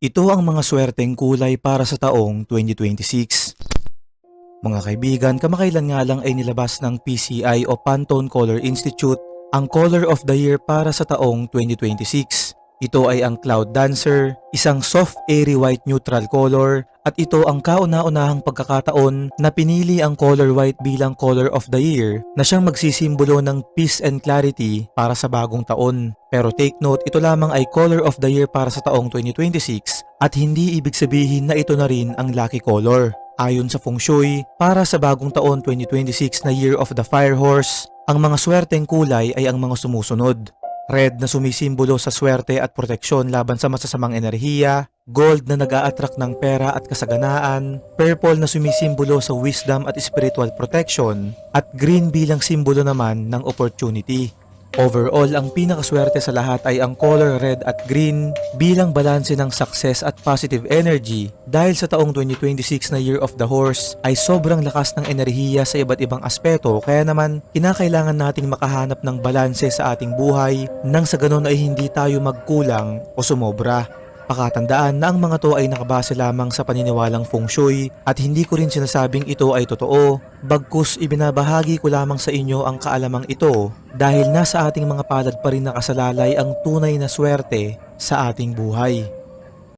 Ito ang mga swerteng kulay para sa taong 2026. Mga kaibigan, kamakailan nga lang ay nilabas ng PCI o Pantone Color Institute ang Color of the Year para sa taong 2026. Ito ay ang Cloud Dancer, isang soft airy white neutral color, at ito ang kauna-unahang pagkakataon na pinili ang color white bilang Color of the Year na siyang magsisimbolo ng peace and clarity para sa bagong taon. Pero take note, ito lamang ay Color of the Year para sa taong 2026 at hindi ibig sabihin na ito na rin ang lucky color. Ayon sa Feng Shui, para sa bagong taon 2026 na Year of the Fire Horse, ang mga swerteng kulay ay ang mga sumusunod. Red na sumisimbolo sa swerte at proteksyon laban sa masasamang enerhiya, gold na nag-a-attract ng pera at kasaganaan, purple na sumisimbolo sa wisdom at spiritual protection, at green bilang simbolo naman ng opportunity. Overall, ang pinakaswerte sa lahat ay ang color red at green bilang balanse ng success at positive energy dahil sa taong 2026 na Year of the Horse ay sobrang lakas ng enerhiya sa iba't ibang aspeto, kaya naman kinakailangan nating makahanap ng balanse sa ating buhay nang sa ganon ay hindi tayo magkulang o sumobra. Pakatandaan na ang mga to ay nakabase lamang sa paniniwalang Feng Shui at hindi ko rin sinasabing ito ay totoo, bagkus ibinabahagi ko lamang sa inyo ang kaalamang ito dahil nasa ating mga palad pa rin nakasalalay ang tunay na swerte sa ating buhay.